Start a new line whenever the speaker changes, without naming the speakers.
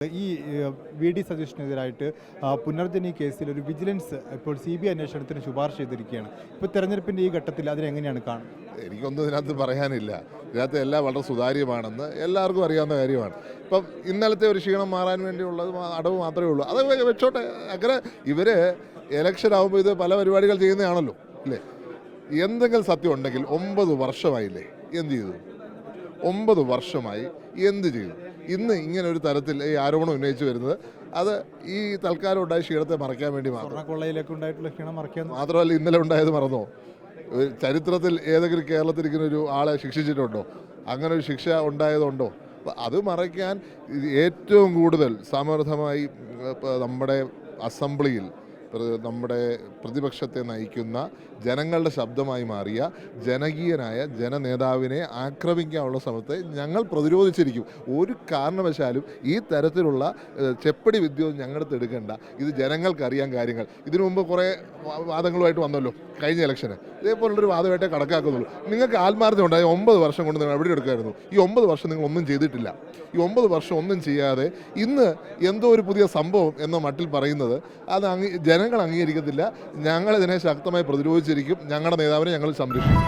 ഈ V D സതീഷിനെതിരായിട്ട് Punarjani കേസിൽ ഒരു വിജിലൻസ് ഇപ്പോൾ CBI അന്വേഷണത്തിന് ശുപാർശ ചെയ്തിരിക്കുകയാണ്. ഇപ്പോൾ തെരഞ്ഞെടുപ്പിൻ്റെ ഈ ഘട്ടത്തിൽ അതിനെങ്ങനെയാണ് കാണുന്നത്?
എനിക്കൊന്നും ഇതിനകത്ത് പറയാനില്ല. ഇതിനകത്ത് എല്ലാം വളരെ സുതാര്യമാണെന്ന് എല്ലാവർക്കും അറിയാവുന്ന കാര്യമാണ്. ഇപ്പം ഇന്നലത്തെ ഒരു ക്ഷീണം മാറാൻ വേണ്ടിയുള്ളത് അടവ് മാത്രമേ ഉള്ളൂ. അത് വെച്ചോട്ടെ. അങ്ങനെ ഇവർ ഇലക്ഷൻ ആകുമ്പോൾ ഇത് പല പരിപാടികൾ ചെയ്യുന്നതാണല്ലോ അല്ലേ. എന്തെങ്കിലും സത്യം ഉണ്ടെങ്കിൽ 9 വർഷമായില്ലേ എന്ത് ചെയ്തു? 9 വർഷമായി എന്ത് ചെയ്തു? ഇന്ന് ഇങ്ങനെ ഒരു തരത്തിൽ ഈ ആരോപണം ഉന്നയിച്ചു വരുന്നത് അത് ഈ തൽക്കാലം ഉണ്ടായ ക്ഷീണത്തെ മറയ്ക്കാൻ വേണ്ടി മാത്രമല്ല. ഇന്നലെ ഉണ്ടായത് മറന്നോ? ചരിത്രത്തിൽ ഏതെങ്കിലും കേരളത്തിലിരിക്കുന്ന ഒരു ആളെ ശിക്ഷിച്ചിട്ടുണ്ടോ? അങ്ങനെ ഒരു ശിക്ഷ ഉണ്ടായതുണ്ടോ? അത് മറയ്ക്കാൻ ഏറ്റവും കൂടുതൽ സമർത്ഥമായി നമ്മുടെ അസംബ്ലിയിൽ നമ്മുടെ പ്രതിപക്ഷത്തെ നയിക്കുന്ന ജനങ്ങളുടെ ശബ്ദമായി മാറിയ ജനകീയനായ ജനനേതാവിനെ ആക്രമിക്കാനുള്ള ശ്രമത്തെ ഞങ്ങൾ പ്രതിരോധിച്ചിരിക്കും. ഒരു കാരണവശാലും ഈ തരത്തിലുള്ള ചെപ്പടി വിദ്യ ഞങ്ങളുടെ എടുക്കേണ്ട. ഇത് ജനങ്ങൾക്കറിയാൻ കാര്യങ്ങൾ. ഇതിനു മുമ്പ് കുറേ വാദങ്ങളുമായിട്ട് വന്നല്ലോ കഴിഞ്ഞ ഇലക്ഷന്. ഇതേപോലുള്ളൊരു വാദമായിട്ടേ കണക്കാക്കുന്നുള്ളൂ. നിങ്ങൾക്ക് ആത്മാർത്ഥം ഉണ്ടായ 9 വർഷം കൊണ്ട് നിങ്ങൾ എവിടെ എടുക്കുമായിരുന്നു? ഈ 9 വർഷം നിങ്ങൾ ഒന്നും ചെയ്തിട്ടില്ല. ഈ 9 വർഷം ഒന്നും ചെയ്യാതെ ഇന്ന് എന്തോ ഒരു പുതിയ സംഭവം എന്ന മട്ടിൽ പറയുന്നത് അത് ജനങ്ങൾ അംഗീകരിക്കത്തില്ല. ഞങ്ങളിതിനെ ശക്തമായി പ്രതിരോധിച്ചിരിക്കും. ഞങ്ങളുടെ നേതാവിനെ ഞങ്ങൾ സംരക്ഷിക്കും.